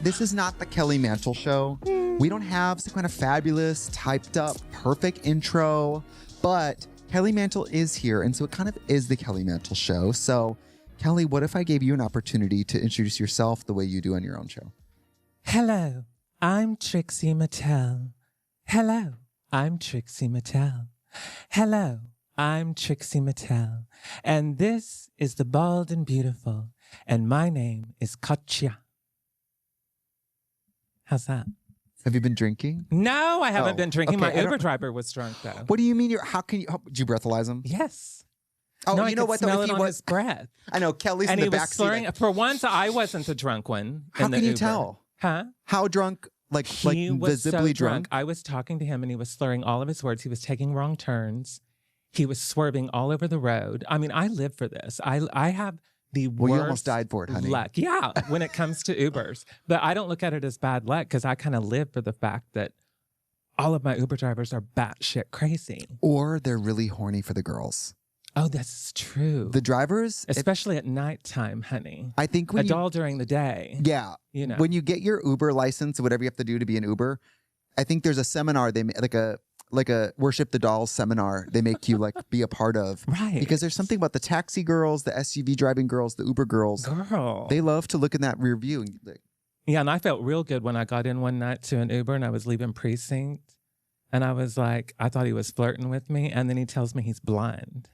this is not the Kelly Mantle show. We don't have some kind of fabulous, typed up, perfect intro, but Kelly Mantle is here, and so it kind of is the Kelly Mantle show. So, Kelly, what if I gave you an opportunity to introduce yourself the way you do on your own show? Hello, I'm Trixie Mattel. Hello, I'm Trixie Mattel. Hello, I'm Trixie Mattel. And this is The Bald and Beautiful, and my name is Katya. How's that? Have you been drinking? No, I haven't been drinking. Okay, My Uber driver was drunk, though. What do you mean? Did you breathalyze him? Yes. Oh, no, you know what? Smell If it he on was, his breath. I know Kelly's And in he the was back slurring. seat. For once, I wasn't the drunk one. How in the can you Uber. tell? Huh? How drunk? Like He was visibly so drunk. I was talking to him and he was slurring all of his words. He was taking wrong turns. He was swerving all over the road. I mean, I live for this. I have the worst you almost died for it, honey. luck. Yeah, when it comes to Ubers. But I don't look at it as bad luck because I kind of live for the fact that all of my Uber drivers are batshit crazy. Or they're really horny for the girls. Oh, that's true. The drivers, especially at nighttime, honey. I think when doll during the day. Yeah, you know, when you get your Uber license, whatever you have to do to be an Uber, I think there's a seminar they like a worship the dolls seminar they make you like be a part of, right? Because there's something about the taxi girls, the SUV driving girls, the Uber girls. Girl, they love to look in that rear view. And, yeah, and I felt real good when I got in one night to an Uber and I was leaving precinct, and I was like, I thought he was flirting with me, and then he tells me he's blind.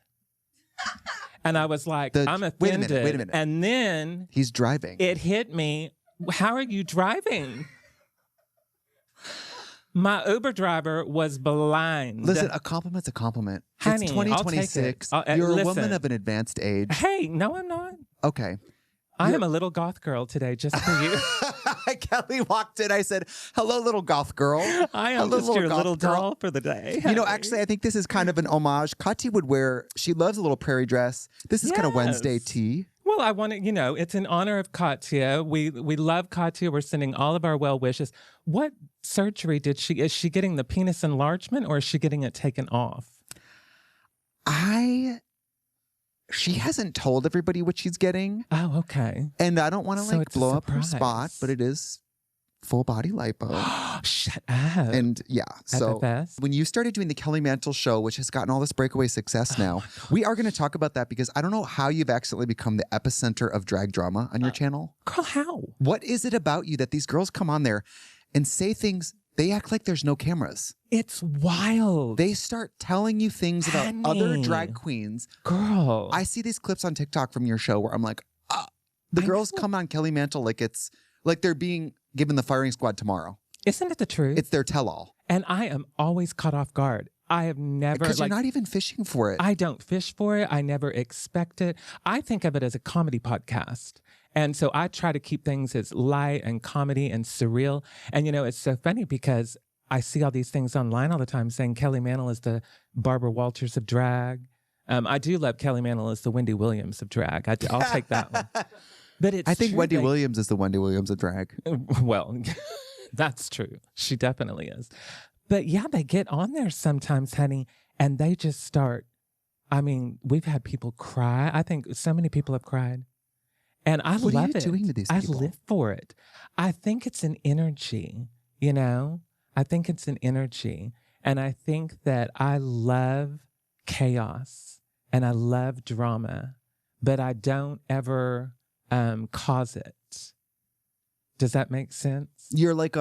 And I was like, I'm offended. Wait a minute. And then he's driving. It hit me. How are you driving? My Uber driver was blind. Listen, a compliment's a compliment. Honey, it's 2026. You're a woman of an advanced age. Hey, no, I'm not. Okay. I am a little goth girl today, just for you. Kelly walked in. I said, hello, little goth girl. I am just your little doll for the day. You know, actually, I think this is kind of an homage. Katya would wear, she loves a little prairie dress. This is kind of Wednesday tea. Well, I want to, you know, it's in honor of Katya. We love Katya. We're sending all of our well wishes. What surgery did she, is she getting the penis enlargement or is she getting it taken off? She hasn't told everybody what she's getting. Oh, okay. And I don't want to like blow up her spot, but it is full body lipo. Shut up. And yeah, so when you started doing the Kelly Mantle show, which has gotten all this breakaway success now, we are going to talk about that because I don't know how you've accidentally become the epicenter of drag drama on your channel. Girl, how? What is it about you that these girls come on there and say things, they act like there's no cameras. It's wild. They start telling you things about other drag queens. Girl. I see these clips on TikTok from your show where I'm like, the girls come on Kelly Mantle like it's like they're being given the firing squad tomorrow. Isn't it the truth? It's their tell-all. And I am always caught off guard. I have never... Because you're not even fishing for it. I don't fish for it. I never expect it. I think of it as a comedy podcast. And so I try to keep things as light and comedy and surreal. And, you know, it's so funny because I see all these things online all the time saying Kelly Mantle is the Barbara Walters of drag. I do love Kelly Mantle as the Wendy Williams of drag. I'll take that one. But it's I think true Wendy Williams is the Wendy Williams of drag. Well, that's true. She definitely is. But yeah, they get on there sometimes, honey, and they just start. I mean, we've had people cry. I think so many people have cried. And I love it. What are you doing to these people? I live for it. I think it's an energy, you know? I think it's an energy. And I think that I love chaos and I love drama, but I don't ever cause it. Does that make sense? You're like,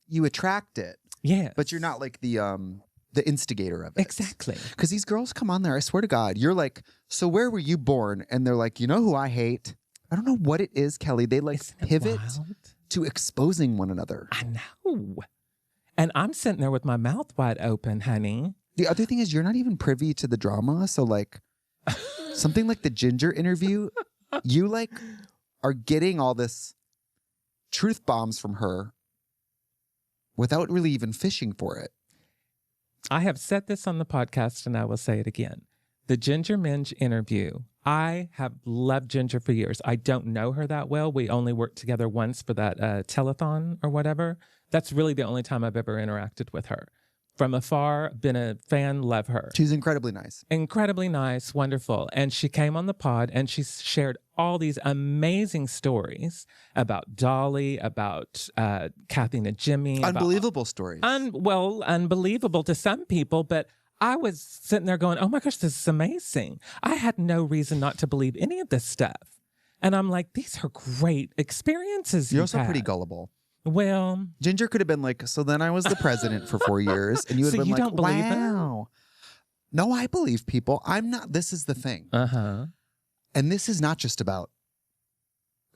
you attract it. Yeah. But you're not like the instigator of it. Exactly. Because these girls come on there, I swear to God, you're like, so where were you born? And they're like, you know who I hate? I don't know what it is, Kelly. They like pivot to exposing one another. I know. And I'm sitting there with my mouth wide open, honey. The other thing is you're not even privy to the drama. So like something like the Ginger interview, you like are getting all this truth bombs from her without really even fishing for it. I have said this on the podcast and I will say it again. The Ginger Minge interview, I have loved Ginger for years. I don't know her that well. We only worked together once for that telethon or whatever. That's really the only time I've ever interacted with her. from afar, been a fan, love her. She's incredibly nice. Incredibly nice, wonderful. And she came on the pod and she shared all these amazing stories about Dolly, about Kathy and Jimmy. Unbelievable stories. Unbelievable to some people, but I was sitting there going, oh my gosh, this is amazing. I had no reason not to believe any of this stuff. And I'm like, these are great experiences. You're also pretty gullible. Well, Ginger could have been like, so then I was the president for 4 years. And you would have been like, don't believe wow. No, I believe people. I'm not. This is the thing. Uh-huh. And this is not just about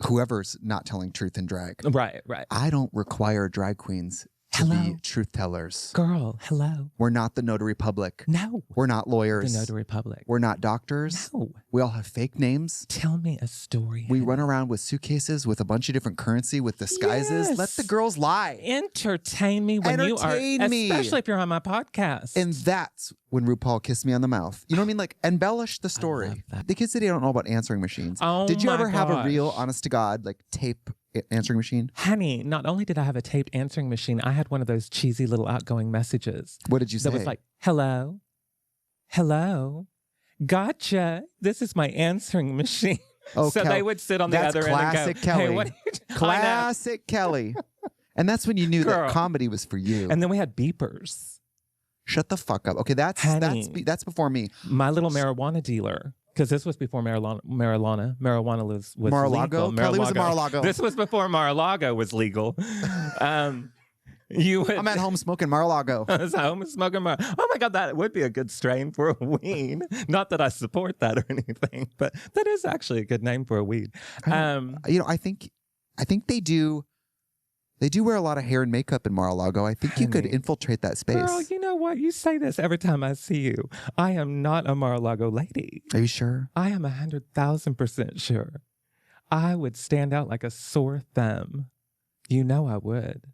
whoever's not telling truth in drag. Right. I don't require drag queens to be truth tellers. Girl, hello. We're not the notary public. No. We're not lawyers. The notary public. We're not doctors. No. We all have fake names. Tell me a story. We run around with suitcases with a bunch of different currency with disguises. Yes. Let the girls lie. Entertain me when you are, especially if you're on my podcast. And that's when RuPaul kissed me on the mouth. You know what I mean? Like, embellish the story. The kids today don't know about answering machines. Oh, did you my ever have a gosh. real, honest to God, like tape answering machine? Honey, not only did I have a taped answering machine, I had one of those cheesy little outgoing messages. What did you say? That was like, hello, gotcha. This is my answering machine. Oh, so they would sit on the other end and go, Kelly. hey, what are you doing? Classic Kelly. And that's when you knew that comedy was for you. And then we had beepers. Shut the fuck up. Okay, that's before me. My little marijuana dealer. Because this was before marijuana was Mar-a-Lago? legal. Kelly was a Mar-a-Lago. This was before Mar-a-Lago was legal. I'm at home smoking Mar-a-Lago. I was home smoking Oh my God, that would be a good strain for a weed. Not that I support that or anything, but that is actually a good name for a weed. I think they do wear a lot of hair and makeup in Mar-a-Lago. I think you could infiltrate that space. Girl, you know what? You say this every time I see you. I am not a Mar-a-Lago lady. Are you sure? I am 100,000% sure. I would stand out like a sore thumb. You know I would.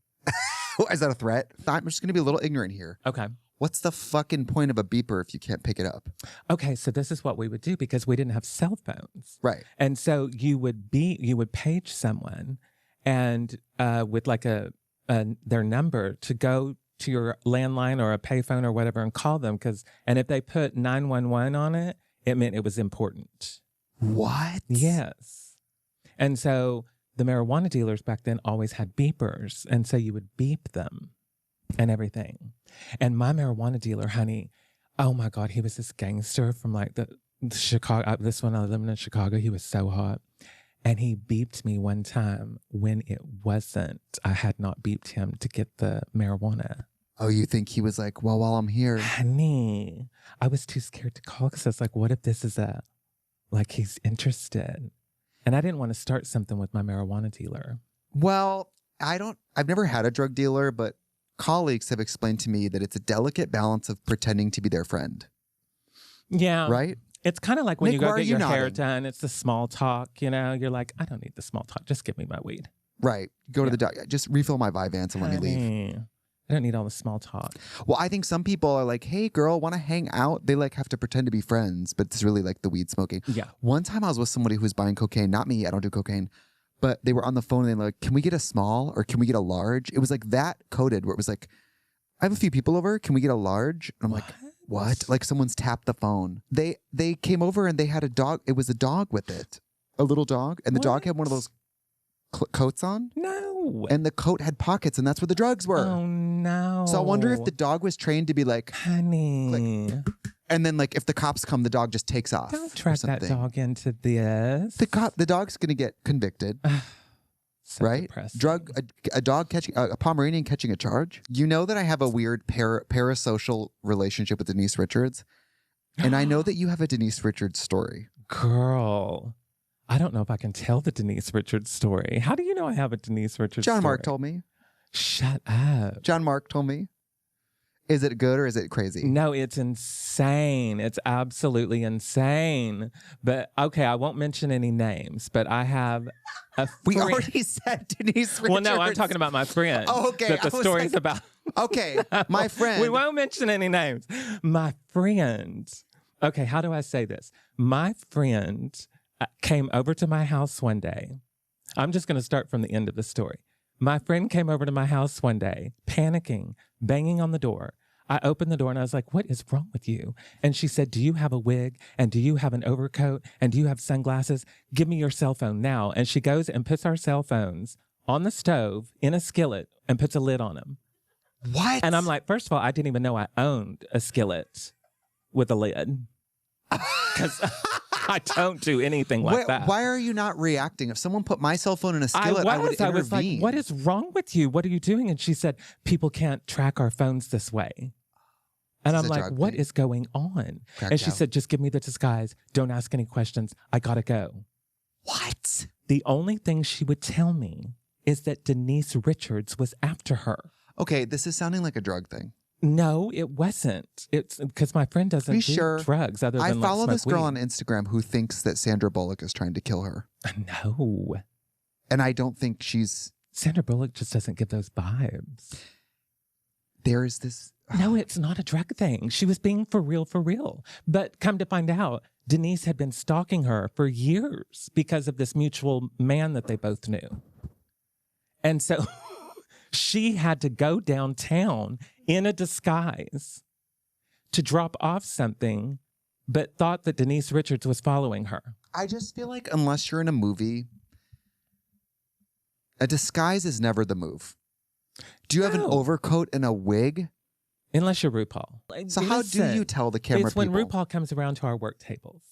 Is that a threat? I'm just going to be a little ignorant here. Okay. What's the fucking point of a beeper if you can't pick it up? Okay, so this is what we would do because we didn't have cell phones. Right. And so you would page someone and with like their number to go to your landline or a payphone or whatever and call them and if they put 911 on it, it meant it was important. What? Yes. And so the marijuana dealers back then always had beepers, and so you would beep them and everything. And my marijuana dealer, honey, oh my God, he was this gangster from like the Chicago. This one I was living in Chicago. He was so hot. And he beeped me one time when it wasn't. I had not beeped him to get the marijuana. Oh, you think he was like, well, while I'm here. Honey, I was too scared to call because I was like, what if this is he's interested? And I didn't want to start something with my marijuana dealer. Well, I've never had a drug dealer, but colleagues have explained to me that it's a delicate balance of pretending to be their friend. Yeah. Right? It's kind of like when Nick, you go get your hair nodding? done, it's the small talk, You're like, I don't need the small talk. Just give me my weed. Right. Go to the doctor. Just refill my Vyvanse and let me leave. I don't need all the small talk. Well, I think some people are like, hey, girl, want to hang out? They have to pretend to be friends, but it's really like the weed smoking. Yeah. One time I was with somebody who was buying cocaine. Not me. I don't do cocaine. But they were on the phone and they were like, can we get a small or can we get a large? It was like that coded where it was like, I have a few people over. Can we get a large? And I'm like, what? Like someone's tapped the phone. They came over and they had a dog. It was a dog with it. A little dog. And the dog had one of those coats on. No. And the coat had pockets and that's where the drugs were. Oh, no. So I wonder if the dog was trained to be like, honey. And then like if the cops come, the dog just takes off. Don't track that dog into this. The dog's going to get convicted. So right? Depressing. A dog catching, a Pomeranian catching a charge. You know that I have a weird parasocial relationship with Denise Richards. And I know that you have a Denise Richards story. Girl, I don't know if I can tell the Denise Richards story. How do you know I have a Denise Richards story? John Mark told me. Shut up. John Mark told me. Is it good or is it crazy? No, it's insane. It's absolutely insane. But okay, I won't mention any names, but I have a friend. We already said Denise Richards. Well, no, I'm talking about my friend. Oh, okay. That the story's about. Okay, my friend. We won't mention any names. My friend. Okay, how do I say this? My friend came over to my house one day. I'm just going to start from the end of the story. My friend came over to my house one day, panicking, banging on the door. I opened the door and I was like, what is wrong with you? And she said, do you have a wig? And do you have an overcoat? And do you have sunglasses? Give me your cell phone now. And she goes and puts our cell phones on the stove in a skillet and puts a lid on them. What? And I'm like, first of all, I didn't even know I owned a skillet with a lid. Because I don't do anything like that. Why are you not reacting? If someone put my cell phone in a skillet, I would intervene. I was like, what is wrong with you? What are you doing? And she said, people can't track our phones this way. And I'm like, what is going on? And she said, just give me the disguise. Don't ask any questions. I gotta go. What? The only thing she would tell me is that Denise Richards was after her. Okay, this is sounding like a drug thing. No, it wasn't. It's because my friend doesn't do drugs other than I follow this girl weed. on Instagram who thinks that Sandra Bullock is trying to kill her. No. And I don't think she's... Sandra Bullock just doesn't give those vibes. There is this... No, it's not a drug thing. She was being for real, for real. But come to find out, Denise had been stalking her for years because of this mutual man that they both knew. And so she had to go downtown in a disguise to drop off something, but thought that Denise Richards was following her. I just feel like unless you're in a movie, a disguise is never the move. Do you have an overcoat and a wig? Unless you're RuPaul. So how do you tell the camera it's people? When RuPaul comes around to our work tables.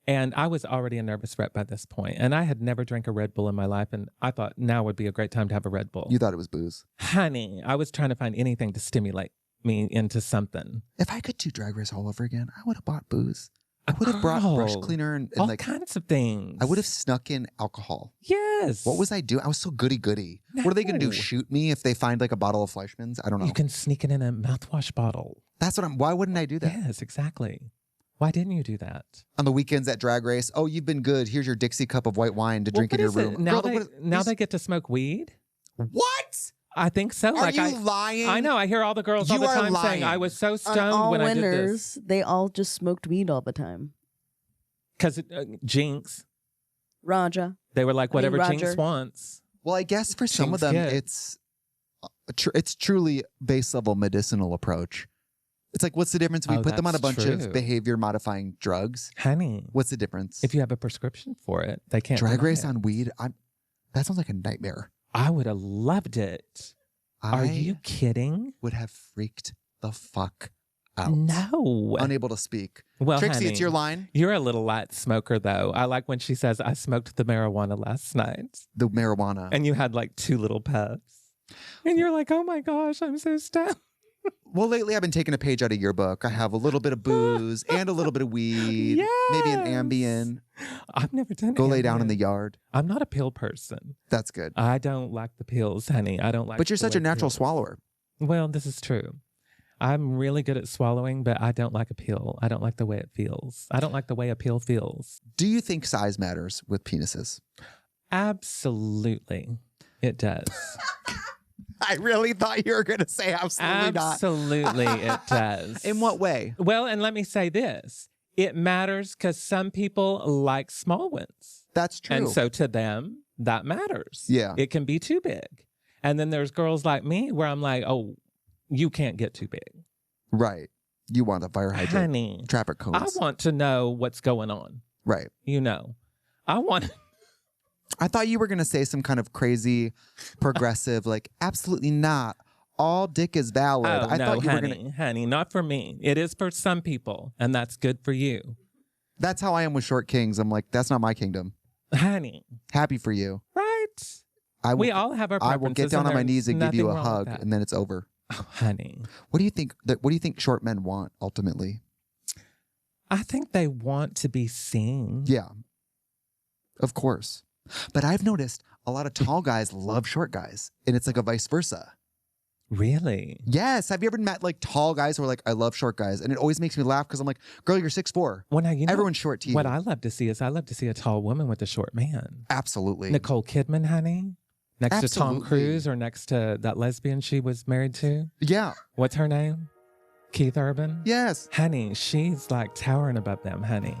And I was already a nervous wreck by this point. And I had never drank a Red Bull in my life. And I thought now would be a great time to have a Red Bull. You thought it was booze? Honey, I was trying to find anything to stimulate me into something. If I could do Drag Race all over again, I would have bought booze. I would have brought brush cleaner and all like kinds of things. I would have snuck in alcohol. Yes. What was I doing? I was so goody-goody. No. What are they going to do? Shoot me if they find like a bottle of Fleischmann's? I don't know. You can sneak it in a mouthwash bottle. That's what why wouldn't I do that? Yes, exactly. Why didn't you do that? On the weekends at Drag Race, oh, you've been good. Here's your Dixie cup of white wine to drink in your room. Now, Girl, now they get to smoke weed? What? I think so. Are you lying? I know. I hear all the girls all the time saying, I was so stoned when I did this. They all just smoked weed all the time. Because Jinx. Raja. They were like, whatever Roger. Jinx wants. Well, I guess for some of them, it's truly base level medicinal approach. It's like, what's the difference if we put them on a bunch of behavior modifying drugs? Honey. What's the difference? If you have a prescription for it, they can't. Drag Race on weed? That sounds like a nightmare. I would have loved it. Are you kidding? Would have freaked the fuck out. No. Unable to speak. Well, Trixie, honey, it's your line. You're a little light smoker, though. I like when she says, I smoked the marijuana last night. The marijuana. And you had like 2 little puffs. And you're like, oh my gosh, I'm so stoned. Well, lately I've been taking a page out of your book. I have a little bit of booze and a little bit of weed. Yes. Maybe an Ambien. I've never done Go lay down in the yard. I'm not a pill person. That's good. I don't like the pills, honey. I don't like. But you're such a natural swallower. Well, this is true. I'm really good at swallowing, but I don't like a pill. I don't like the way it feels. I don't like the way a pill feels. Do you think size matters with penises? Absolutely. It does. I really thought you were going to say absolutely not. Absolutely, it does. In what way? Well, and let me say this. It matters because some people like small ones. That's true. And so to them, that matters. Yeah. It can be too big. And then there's girls like me where I'm like, oh, you can't get too big. Right. You want a fire hydrant. Honey. Traffic cones. I want to know what's going on. Right. You know. I thought you were going to say some kind of crazy progressive, like, absolutely not. All dick is valid. Oh, I thought you were going to. Honey, not for me. It is for some people, and that's good for you. That's how I am with short kings. I'm like, that's not my kingdom. Honey. Happy for you. Right. We all have our preferences. I will get down on my knees and give you a hug, and then it's over. Oh, honey. What do you think? What do you think short men want ultimately? I think they want to be seen. Yeah. Of course. But I've noticed a lot of tall guys love short guys, and it's like a vice versa. Really? Yes. Have you ever met like tall guys who are like, I love short guys? And it always makes me laugh because I'm like, girl, you're 6'4". Well, now, you know, everyone's short to you. What I love to see is I love to see a tall woman with a short man. Absolutely. Nicole Kidman, honey. Next to Tom Cruise or next to that lesbian she was married to. Yeah. What's her name? Keith Urban? Yes. Honey, she's like towering above them, honey.